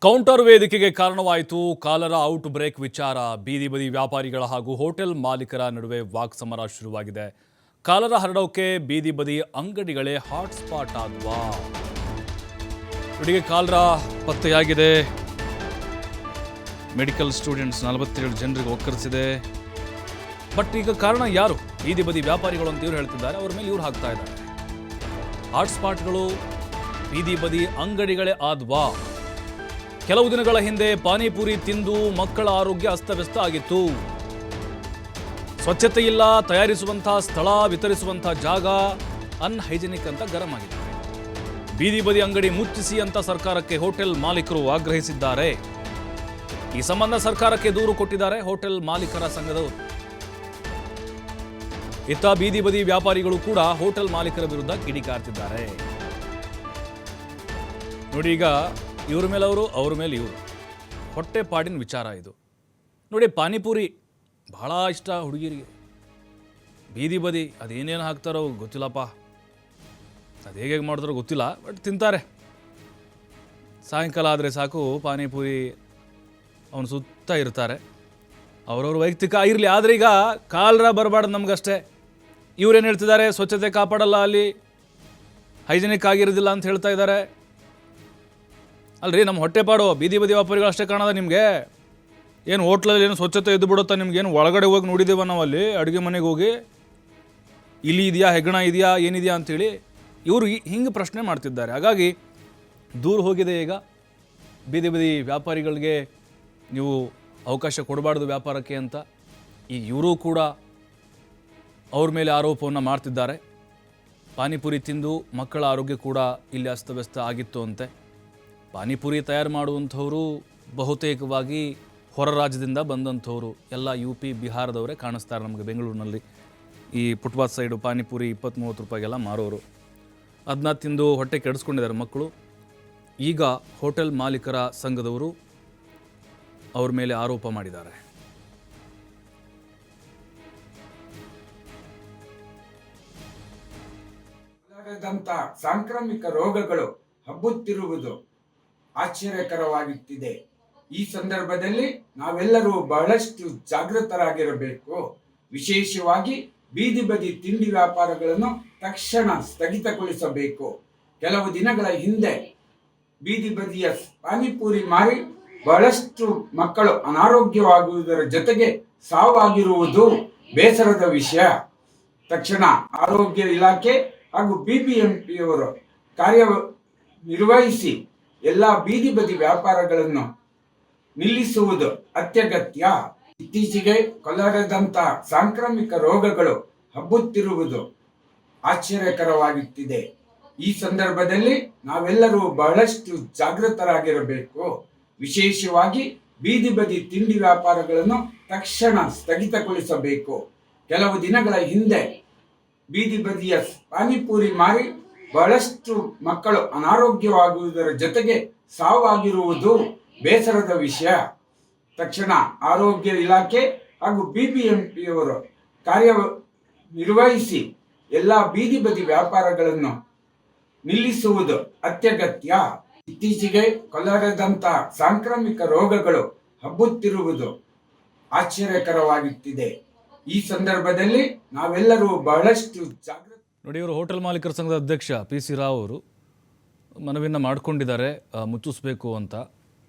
Counter ವೇದಿಕೆಗೆ ಕಾರಣವಾಯಿತು cholera out break ವಿಚಾರ. ಬೀದಿ ಬದಿ ವ್ಯಾಪಾರಿಗಳ ಹಾಗೂ ಹೋಟೆಲ್ ಮಾಲೀಕರ ನಡುವೆ ವಾಕ್ ಸಮರ ಶುರುವಾಗಿದೆ. ಕಾಲರ ಹರಡೋಕೆ ಬೀದಿ ಬದಿ ಅಂಗಡಿಗಳೇ ಹಾಟ್ಸ್ಪಾಟ್ ಆದ್ವಾ? ಇಡೀ ಕಾಲರ ಪತ್ತೆಯಾಗಿದೆ. ಮೆಡಿಕಲ್ ಸ್ಟೂಡೆಂಟ್ಸ್ 47 ಜನರಿಗೆ ಒಕ್ಕರಿಸಿದೆ. ಬಟ್ ಈಗ ಕಾರಣ ಯಾರು? ಬೀದಿ ಬದಿ ವ್ಯಾಪಾರಿಗಳು ಅಂತ ಇವ್ರು ಹೇಳ್ತಿದ್ದಾರೆ, ಅವ್ರ ಮೇಲೆ ಇವ್ರು ಹಾಕ್ತಾ ಇದ್ದಾರೆ. ಹಾಟ್ಸ್ಪಾಟ್ಗಳು ಬೀದಿ ಬದಿ ಅಂಗಡಿಗಳೇ ಆದ್ವಾ? ಕೆಲವು ದಿನಗಳ ಹಿಂದೆ ಪಾನಿಪುರಿ ತಿಂದು ಮಕ್ಕಳ ಆರೋಗ್ಯ ಅಸ್ತವ್ಯಸ್ತ ಆಗಿತ್ತು. ಸ್ವಚ್ಛತೆ ಇಲ್ಲ, ತಯಾರಿಸುವಂತಹ ಸ್ಥಳ, ವಿತರಿಸುವಂತಹ ಜಾಗ ಅನ್ಹೈಜಿನಿಕ್ ಅಂತ ಗರಂ ಆಗಿದೆ. ಬೀದಿ ಬದಿ ಅಂಗಡಿ ಮುಚ್ಚಿಸಿ ಅಂತ ಸರ್ಕಾರಕ್ಕೆ ಹೋಟೆಲ್ ಮಾಲೀಕರು ಆಗ್ರಹಿಸಿದ್ದಾರೆ. ಈ ಸಂಬಂಧ ಸರ್ಕಾರಕ್ಕೆ ದೂರು ಕೊಟ್ಟಿದ್ದಾರೆ ಹೋಟೆಲ್ ಮಾಲೀಕರ ಸಂಘದವರು. ಇತ್ತ ಬೀದಿ ಬದಿ ವ್ಯಾಪಾರಿಗಳು ಕೂಡ ಹೋಟೆಲ್ ಮಾಲೀಕರ ವಿರುದ್ಧ ಕಿಡಿಕಾರ್ತಿದ್ದಾರೆ. ನೋಡಿ, ಈಗ ಇವ್ರ ಮೇಲೆ ಅವರು, ಅವ್ರ ಮೇಲೆ ಇವರು, ಹೊಟ್ಟೆಪಾಡಿನ ವಿಚಾರ ಇದು. ನೋಡಿ, ಪಾನಿಪುರಿ ಬಹಳ ಇಷ್ಟ ಹುಡುಗಿರಿಗೆ. ಬೀದಿ ಬದಿ ಅದೇನೇನು ಹಾಕ್ತಾರೋ ಗೊತ್ತಿಲ್ಲಪ್ಪ, ಅದು ಹೇಗೆ ಮಾಡಿದ್ರೋ ಗೊತ್ತಿಲ್ಲ, ಬಟ್ ತಿಂತಾರೆ. ಸಾಯಂಕಾಲ ಆದರೆ ಸಾಕು ಪಾನಿಪುರಿ ಅವನು ಸುತ್ತ ಇರ್ತಾರೆ. ಅವ್ರವ್ರ ವೈಯಕ್ತಿಕ ಇರಲಿ, ಆದರೆ ಈಗ ಕಾಲರ ಬರಬಾರ್ದು ನಮಗಷ್ಟೇ. ಇವ್ರೇನು ಹೇಳ್ತಿದ್ದಾರೆ? ಸ್ವಚ್ಛತೆ ಕಾಪಾಡಲ್ಲ, ಅಲ್ಲಿ ಹೈಜಿನಿಕ್ ಆಗಿರೋದಿಲ್ಲ ಅಂತ ಹೇಳ್ತಾ ಇದ್ದಾರೆ. ಅಲ್ರಿ, ನಮ್ಮ ಹೊಟ್ಟೆಪಾಡು ಬೀದಿ ಬದಿ ವ್ಯಾಪಾರಿಗಳು ಅಷ್ಟೇ ಕಾಣದ ನಿಮಗೆ? ಏನು ಹೋಟ್ಲಲ್ಲಿ ಏನು ಸ್ವಚ್ಛತೆ ಎದ್ದು ಬಿಡುತ್ತಾ ನಿಮ್ಗೇನು? ಒಳಗಡೆ ಹೋಗಿ ನೋಡಿದ್ದೇವೆ ನಾವು, ಅಲ್ಲಿ ಅಡುಗೆ ಮನೆಗೆ ಹೋಗಿ ಇಲಿ ಇದೆಯಾ, ಹೆಗ್ಗಣ ಇದೆಯಾ, ಏನಿದೆಯಾ ಅಂಥೇಳಿ ಇವರು ಹಿಂಗೆ ಪ್ರಶ್ನೆ ಮಾಡ್ತಿದ್ದಾರೆ. ಹಾಗಾಗಿ ದೂರ ಹೋಗಿದೆ. ಈಗ ಬೀದಿ ಬದಿ ವ್ಯಾಪಾರಿಗಳಿಗೆ ನೀವು ಅವಕಾಶ ಕೊಡಬಾರ್ದು ವ್ಯಾಪಾರಕ್ಕೆ ಅಂತ ಈಗ ಇವರು ಕೂಡ ಅವ್ರ ಮೇಲೆ ಆರೋಪವನ್ನು ಮಾಡ್ತಿದ್ದಾರೆ. ಪಾನಿಪುರಿ ತಿಂದು ಮಕ್ಕಳ ಆರೋಗ್ಯ ಕೂಡ ಇಲ್ಲಿ ಅಸ್ತವ್ಯಸ್ತ ಆಗಿತ್ತು ಅಂತೆ. ಪಾನಿಪುರಿ ತಯಾರು ಮಾಡುವಂಥವರು ಬಹುತೇಕವಾಗಿ ಹೊರ ರಾಜ್ಯದಿಂದ ಬಂದಂಥವ್ರು, ಎಲ್ಲ UP ಬಿಹಾರದವರೇ ಕಾಣಿಸ್ತಾರೆ ನಮಗೆ ಬೆಂಗಳೂರಿನಲ್ಲಿ. ಈ ಫುಟ್ಪಾತ್ ಸೈಡು ಪಾನಿಪುರಿ 20-30 ರೂಪಾಯಿಗೆಲ್ಲ ಮಾರೋರು, ಅದನ್ನ ತಿಂದು ಹೊಟ್ಟೆ ಕೆಡಿಸ್ಕೊಂಡಿದ್ದಾರೆ ಮಕ್ಕಳು. ಈಗ ಹೋಟೆಲ್ ಮಾಲೀಕರ ಸಂಘದವರು ಅವ್ರ ಮೇಲೆ ಆರೋಪ ಮಾಡಿದ್ದಾರೆ. ಸಾಂಕ್ರಾಮಿಕ ರೋಗಗಳು ಹಬ್ಬುತ್ತಿರುವುದು ಆಶ್ಚರ್ಯಕರವಾಗುತ್ತಿದೆ. ಈ ಸಂದರ್ಭದಲ್ಲಿ ನಾವೆಲ್ಲರೂ ಬಹಳಷ್ಟು ಜಾಗೃತರಾಗಿರಬೇಕು. ವಿಶೇಷವಾಗಿ ಬೀದಿ ಬದಿ ತಿಂಡಿ ವ್ಯಾಪಾರಗಳನ್ನು ತಕ್ಷಣ ಸ್ಥಗಿತಗೊಳಿಸಬೇಕು. ಕೆಲವು ದಿನಗಳ ಹಿಂದೆ ಬೀದಿ ಬದಿಯ ಪಾನಿಪುರಿ ಮಾರಿ ಬಹಳಷ್ಟು ಮಕ್ಕಳು ಅನಾರೋಗ್ಯವಾಗುವುದರ ಜೊತೆಗೆ ಸಾವಾಗಿರುವುದು ಬೇಸರದ ವಿಷಯ. ತಕ್ಷಣ ಆರೋಗ್ಯ ಇಲಾಖೆ ಹಾಗೂ BBMPಯವರು ಕಾರ್ಯನಿರ್ವಹಿಸಿ ಎಲ್ಲ ಬೀದಿ ಬದಿ ವ್ಯಾಪಾರಗಳನ್ನು ನಿಲ್ಲಿಸುವುದು ಅತ್ಯಗತ್ಯ. ಇತ್ತೀಚೆಗೆ ಕೊಲೆರಾದಂಥ ಸಾಂಕ್ರಾಮಿಕ ರೋಗಗಳು ಹಬ್ಬುತ್ತಿರುವುದು ಆಶ್ಚರ್ಯಕರವಾಗುತ್ತಿದೆ. ಈ ಸಂದರ್ಭದಲ್ಲಿ ನಾವೆಲ್ಲರೂ ಬಹಳಷ್ಟು ಜಾಗೃತರಾಗಿರಬೇಕು. ವಿಶೇಷವಾಗಿ ಬೀದಿ ಬದಿ ತಿಂಡಿ ವ್ಯಾಪಾರಗಳನ್ನು ತಕ್ಷಣ ಸ್ಥಗಿತಗೊಳಿಸಬೇಕು. ಕೆಲವು ದಿನಗಳ ಹಿಂದೆ ಬೀದಿ ಬದಿಯ ಪಾನಿಪುರಿ ಮಾರಿ ಬಹಳಷ್ಟು ಮಕ್ಕಳು ಅನಾರೋಗ್ಯವಾಗುವುದರ ಜೊತೆಗೆ ಸಾವಾಗಿರುವುದು ಬೇಸರದ ವಿಷಯ. ತಕ್ಷಣ ಆರೋಗ್ಯ ಇಲಾಖೆ ಹಾಗೂ BBMPಯವರು ಕಾರ್ಯನಿರ್ವಹಿಸಿ ಎಲ್ಲ ಬೀದಿ ಬದಿ ವ್ಯಾಪಾರಗಳನ್ನು ನಿಲ್ಲಿಸುವುದು ಅತ್ಯಗತ್ಯ. ಇತ್ತೀಚೆಗೆ ಕೊಲೆರಾದಂಥ ಸಾಂಕ್ರಾಮಿಕ ರೋಗಗಳು ಹಬ್ಬುತ್ತಿರುವುದು ಆಶ್ಚರ್ಯಕರವಾಗುತ್ತಿದೆ. ಈ ಸಂದರ್ಭದಲ್ಲಿ ನಾವೆಲ್ಲರೂ ಬಹಳಷ್ಟು ಜಾಗೃತ. ನೋಡಿ, ಇವರು ಹೋಟೆಲ್ ಮಾಲೀಕರ ಸಂಘದ ಅಧ್ಯಕ್ಷ PC ರಾವ್ ಅವರು ಮನವಿಯನ್ನು ಮಾಡಿಕೊಂಡಿದ್ದಾರೆ ಮುಚ್ಚಿಸ್ಬೇಕು ಅಂತ.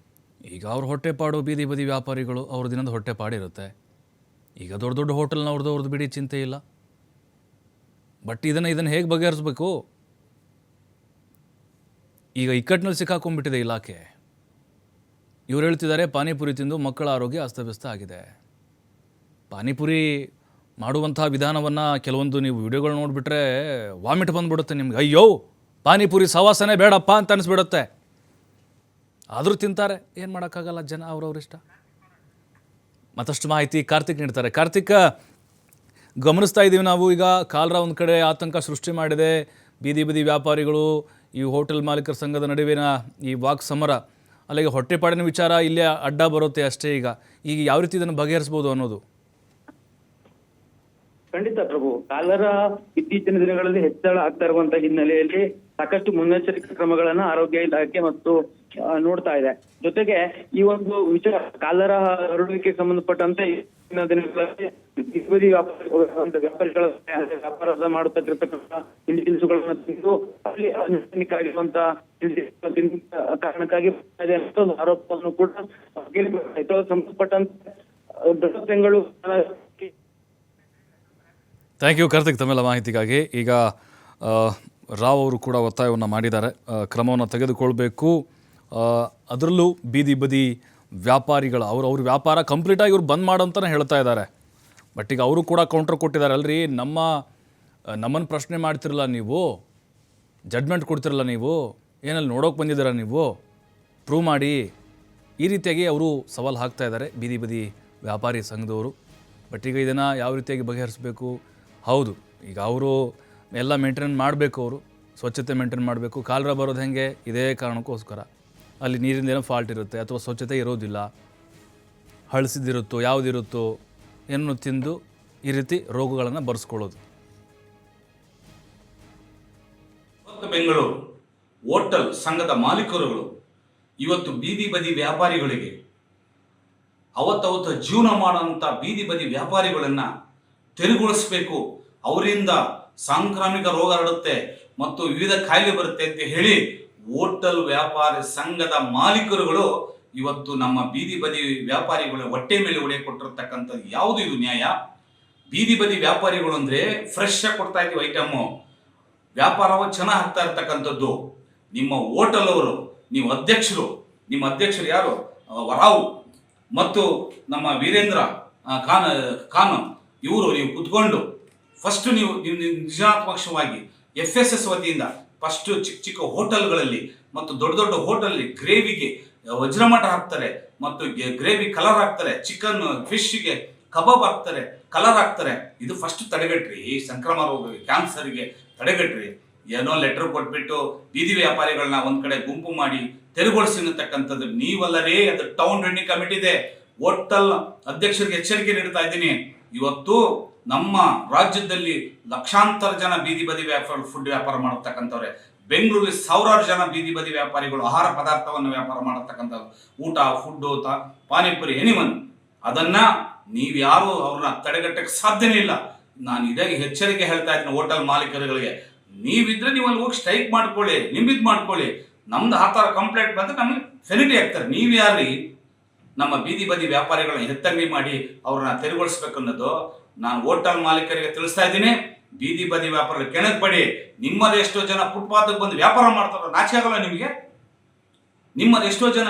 ಈಗ ಅವ್ರ ಹೊಟ್ಟೆಪಾಡು ಬೀದಿ ಬದಿ ವ್ಯಾಪಾರಿಗಳು ಅವ್ರ ದಿನದ ಹೊಟ್ಟೆಪಾಡಿರುತ್ತೆ. ಈಗ ದೊಡ್ಡ ದೊಡ್ಡ ಹೋಟೆಲ್ನವ್ರದ್ದು ಬಿಡಿ ಚಿಂತೆ ಇಲ್ಲ. ಬಟ್ ಇದನ್ನು ಹೇಗೆ ಬಗೆಹರಿಸ್ಬೇಕು? ಈಗ ಇಕ್ಕಟ್ಟಿನಲ್ಲಿ ಸಿಕ್ಕಾಕೊಂಡ್ಬಿಟ್ಟಿದೆ ಇಲಾಖೆ. ಇವ್ರು ಹೇಳ್ತಿದ್ದಾರೆ ಪಾನಿಪುರಿ ತಿಂದು ಮಕ್ಕಳ ಆರೋಗ್ಯ ಅಸ್ತವ್ಯಸ್ತ ಆಗಿದೆ. ಪಾನಿಪುರಿ ಮಾಡುವಂಥ ವಿಧಾನವನ್ನು ಕೆಲವೊಂದು ನೀವು ವಿಡಿಯೋಗಳು ನೋಡಿಬಿಟ್ರೆ ವಾಮಿಟ್ ಬಂದುಬಿಡುತ್ತೆ ನಿಮ್ಗೆ. ಅಯ್ಯೋ, ಪಾನಿಪುರಿ ಸವಾಸನೆ ಬೇಡಪ್ಪ ಅಂತ ಅನಿಸ್ಬಿಡುತ್ತೆ. ಆದರೂ ತಿಂತಾರೆ, ಏನು ಮಾಡೋಕ್ಕಾಗಲ್ಲ, ಜನ ಅವ್ರವ್ರ ಇಷ್ಟ. ಮತ್ತಷ್ಟು ಮಾಹಿತಿ ಕಾರ್ತಿಕ್ ನೀಡ್ತಾರೆ. ಕಾರ್ತಿಕ್, ಗಮನಿಸ್ತಾ ಇದ್ದೀವಿ ನಾವು ಈಗ ಕಾಲರ ಒಂದು ಕಡೆ ಆತಂಕ ಸೃಷ್ಟಿ ಮಾಡಿದೆ. ಬೀದಿ ಬದಿ ವ್ಯಾಪಾರಿಗಳು ಈ ಹೋಟೆಲ್ ಮಾಲೀಕರ ಸಂಘದ ನಡುವಿನ ಈ ವಾಕ್ ಸಮರ, ಅಲ್ಲಿಗೆ ಹೊಟ್ಟೆಪಾಡಿನ ವಿಚಾರ ಇಲ್ಲೇ ಅಡ್ಡ ಬರುತ್ತೆ ಅಷ್ಟೇ. ಈಗ ಯಾವ ರೀತಿ ಇದನ್ನು ಬಗೆಹರಿಸ್ಬೋದು ಅನ್ನೋದು? ಖಂಡಿತ ಪ್ರಭು. ಕಾಲರ ಇತ್ತೀಚಿನ ದಿನಗಳಲ್ಲಿ ಹೆಚ್ಚಳ ಆಗ್ತಾ ಇರುವಂತಹ ಹಿನ್ನೆಲೆಯಲ್ಲಿ ಸಾಕಷ್ಟು ಮುನ್ನೆಚ್ಚರಿಕಾ ಕ್ರಮಗಳನ್ನ ಆರೋಗ್ಯ ಇಲಾಖೆ ಮತ್ತು ನೋಡ್ತಾ ಇದೆ. ಜೊತೆಗೆ ಈ ಒಂದು ವಿಚಾರ ಕಾಲರ ಹರಡುವಿಕೆ ಸಂಬಂಧಪಟ್ಟಂತೆ ಇತ್ತೀಚಿನ ದಿನಗಳಲ್ಲಿ ಬೀದಿ ವ್ಯಾಪಾರಿಗಳ ವ್ಯಾಪಾರ ಮಾಡತಕ್ಕಿರ್ತಕ್ಕಂಥ ತಿಂಡಿ ತಿನಿಸುಗಳನ್ನ ತಿಂದು ಅಲ್ಲಿ ಆಗಿರುವಂತಹ ಕಾರಣಕ್ಕಾಗಿ ಆರೋಪವನ್ನು ಕೂಡ ಕೇಳಿಬರ್ತಾಯಿತ್ತು. ಸಂಬಂಧಪಟ್ಟಂತೆ ಬೆಂಗಳೂರು ಥ್ಯಾಂಕ್ ಯು ಕಾರ್ತಿಕ್ ತಮ್ಮೆಲ್ಲ ಮಾಹಿತಿಗಾಗಿ. ಈಗ ರಾವ್ ಅವರು ಕೂಡ ಒತ್ತಾಯವನ್ನು ಮಾಡಿದ್ದಾರೆ, ಕ್ರಮವನ್ನು ತೆಗೆದುಕೊಳ್ಬೇಕು. ಅದರಲ್ಲೂ ಬೀದಿ ಬದಿ ವ್ಯಾಪಾರಿಗಳು ಅವ್ರ ವ್ಯಾಪಾರ ಕಂಪ್ಲೀಟಾಗಿ ಇವ್ರು ಬಂದ್ ಮಾಡೋಂತಲೇ ಹೇಳ್ತಾ ಇದ್ದಾರೆ. ಬಟ್ ಈಗ ಅವರು ಕೂಡ ಕೌಂಟರ್ ಕೊಟ್ಟಿದ್ದಾರೆ, ಅಲ್ರಿ ನಮ್ಮನ್ನು ಪ್ರಶ್ನೆ ಮಾಡ್ತಿರಲ್ಲ ನೀವು, ಜಡ್ಮೆಂಟ್ ಕೊಡ್ತಿರಲ್ಲ ನೀವು, ಏನಲ್ಲಿ ನೋಡೋಕೆ ಬಂದಿದ್ದೀರಾ ನೀವು, ಪ್ರೂವ್ ಮಾಡಿ. ಈ ರೀತಿಯಾಗಿ ಅವರು ಸವಾಲು ಹಾಕ್ತಾ ಇದ್ದಾರೆ ಬೀದಿ ಬದಿ ವ್ಯಾಪಾರಿ ಸಂಘದವರು. ಬಟ್ ಈಗ ಇದನ್ನು ಯಾವ ರೀತಿಯಾಗಿ ಬಗೆಹರಿಸಬೇಕು? ಹೌದು, ಈಗ ಅವರು ಎಲ್ಲ ಮೇಂಟೈನ್ ಮಾಡಬೇಕು, ಅವರು ಸ್ವಚ್ಛತೆ ಮೇಂಟೈನ್ ಮಾಡಬೇಕು. ಕಾಲರ ಬರೋದು ಹೆಂಗೆ? ಇದೇ ಕಾರಣಕ್ಕೋಸ್ಕರ ಅಲ್ಲಿ ನೀರಿಂದ ಏನೋ ಫಾಲ್ಟ್ ಇರುತ್ತೆ ಅಥವಾ ಸ್ವಚ್ಛತೆ ಇರೋದಿಲ್ಲ, ಹಳಸಿದಿರುತ್ತೋ ಯಾವುದಿರುತ್ತೋ ಏನನ್ನು ತಿಂದು ಈ ರೀತಿ ರೋಗಗಳನ್ನು ಬರೆಸ್ಕೊಳ್ಳೋದು. ಬೆಂಗಳೂರು ಹೋಟೆಲ್ ಸಂಘದ ಮಾಲೀಕರುಗಳು ಇವತ್ತು ಬೀದಿ ಬದಿ ವ್ಯಾಪಾರಿಗಳಿಗೆ ಅವತ್ತವತ್ತು ಜೀವನ ಮಾಡುವಂಥ ಬೀದಿ ಬದಿ ವ್ಯಾಪಾರಿಗಳನ್ನು ತೆರವುಗೊಳಿಸಬೇಕು, ಅವರಿಂದ ಸಾಂಕ್ರಾಮಿಕ ರೋಗ ಹರಡುತ್ತೆ ಮತ್ತು ವಿವಿಧ ಕಾಯಿಲೆ ಬರುತ್ತೆ ಅಂತ ಹೇಳಿ ಹೋಟೆಲ್ ವ್ಯಾಪಾರಿ ಸಂಘದ ಮಾಲೀಕರುಗಳು ಇವತ್ತು ನಮ್ಮ ಬೀದಿ ಬದಿ ವ್ಯಾಪಾರಿಗಳ ಹೊಟ್ಟೆ ಮೇಲೆ ಹೊಡೆ ಕೊಟ್ಟಿರ್ತಕ್ಕಂಥದ್ದು ಯಾವುದು ಇದು ನ್ಯಾಯ? ಬೀದಿ ಬದಿ ವ್ಯಾಪಾರಿಗಳು ಅಂದರೆ ಫ್ರೆಶ್ ಆಗಿ ಕೊಡ್ತಾ ಇದ್ದೀವಿ ಐಟಮ್ಮು, ವ್ಯಾಪಾರವ ಚೆನ್ನಾಗಿ ಆಗ್ತಾ ಇರ್ತಕ್ಕಂಥದ್ದು. ನಿಮ್ಮ ಹೋಟೆಲ್ ಅವರು, ನೀವು ನಿಮ್ಮ ಅಧ್ಯಕ್ಷರು ಯಾರು? ರಾವ್ ಮತ್ತು ನಮ್ಮ ವೀರೇಂದ್ರ ಖಾನ್ ಇವರು, ನೀವು ಕುತ್ಕೊಂಡು ಫಸ್ಟ್ ನೀವು ನಿಜಾತ್ಮಕವಾಗಿ FSS ವತಿಯಿಂದ ಫಸ್ಟ್ ಚಿಕ್ಕ ಚಿಕ್ಕ ಹೋಟೆಲ್ಗಳಲ್ಲಿ ಮತ್ತು ದೊಡ್ಡ ದೊಡ್ಡ ಹೋಟೆಲ್ನಲ್ಲಿ ಗ್ರೇವಿಗೆ ವಜ್ರಮಠ ಹಾಕ್ತಾರೆ ಮತ್ತು ಗ್ರೇವಿ ಕಲರ್ ಹಾಕ್ತಾರೆ, ಚಿಕನ್ ಫಿಶ್ಗೆ ಕಬಾಬ್ ಹಾಕ್ತಾರೆ, ಕಲರ್ ಹಾಕ್ತಾರೆ. ಇದು ಫಸ್ಟ್ ತಡೆಗಟ್ರಿ, ಈ ಸಂಕ್ರಮಣ ರೋಗ ಕ್ಯಾನ್ಸರ್ಗೆ ತಡೆಗಟ್ರಿ. ಏನೋ ಲೆಟರ್ ಕೊಟ್ಬಿಟ್ಟು ಬೀದಿ ವ್ಯಾಪಾರಿಗಳನ್ನ ಒಂದ್ ಕಡೆ ಗುಂಪು ಮಾಡಿ ತೆರವುಗೊಳಿಸಿ ಅನ್ನತಕ್ಕಂಥದ್ದು ನೀವಲ್ಲರೇ. ಅದು ಟೌನ್ ರೆಂಡಿಂಗ್ ಕಮಿಟಿ ಇದೆ, ಹೋಟೆಲ್ ಅಧ್ಯಕ್ಷರಿಗೆ ಎಚ್ಚರಿಕೆ ನೀಡ್ತಾ ಇದ್ದೀನಿ. ಇವತ್ತು ನಮ್ಮ ರಾಜ್ಯದಲ್ಲಿ ಲಕ್ಷಾಂತರ ಜನ ಬೀದಿ ಬದಿ ಫುಡ್ ವ್ಯಾಪಾರ ಮಾಡತಕ್ಕಂಥವ್ರೆ. ಬೆಂಗಳೂರಲ್ಲಿ ಸಾವಿರಾರು ಜನ ಬೀದಿ ಬದಿ ವ್ಯಾಪಾರಿಗಳು ಆಹಾರ ಪದಾರ್ಥವನ್ನು ವ್ಯಾಪಾರ ಮಾಡತಕ್ಕಂಥವ್ರು, ಊಟ, ಫುಡ್ಡು, ಪಾನಿಪುರಿ, ಎನಿವನ್. ಅದನ್ನ ನೀವ್ಯಾರು ಅವ್ರನ್ನ ತಡೆಗಟ್ಟಕ್ಕೆ ಸಾಧ್ಯನೇ ಇಲ್ಲ. ನಾನು ಇದೇ ಎಚ್ಚರಿಕೆ ಹೇಳ್ತಾ ಇದ್ದೀನಿ ಹೋಟೆಲ್ ಮಾಲೀಕರುಗಳಿಗೆ. ನೀವಿದ್ರೆ ನೀವು ಅಲ್ಲಿ ಹೋಗಿ ಸ್ಟ್ರೈಕ್ ಮಾಡ್ಕೊಳ್ಳಿ, ನಿಮ್ಮಿದ್ ಮಾಡ್ಕೊಳ್ಳಿ. ನಮ್ದು ಆ ಥರ ಕಂಪ್ಲೇಂಟ್ ಬಂದ್ರೆ ನಮಗೆ ಫೆನಿಟಿ ಆಗ್ತಾರೆ. ನೀವ್ಯಾರೀ ನಮ್ಮ ಬೀದಿ ಬದಿ ವ್ಯಾಪಾರಿಗಳನ್ನ ಎತ್ತಂಗಡಿ ಮಾಡಿ ಅವ್ರನ್ನ ತೆರವುಗೊಳಿಸ್ಬೇಕು ಅನ್ನೋದು? ನಾನು ಹೋಟೆಲ್ ಮಾಲೀಕರಿಗೆ ತಿಳಿಸ್ತಾ ಇದ್ದೀನಿ, ಬೀದಿ ಬದಿ ವ್ಯಾಪಾರ ಕೆಣಕ್ಬೇಡಿ. ನಿಮ್ಮಲ್ಲಿ ಎಷ್ಟೋ ಜನ ಫುಟ್ಪಾತ್ಗೆ ಬಂದು ವ್ಯಾಪಾರ ಮಾಡ್ತಾರೋ ನಾಚೆ ಆಗಲ್ಲ ನಿಮಗೆ? ನಿಮ್ಮಲ್ಲಿ ಎಷ್ಟೋ ಜನ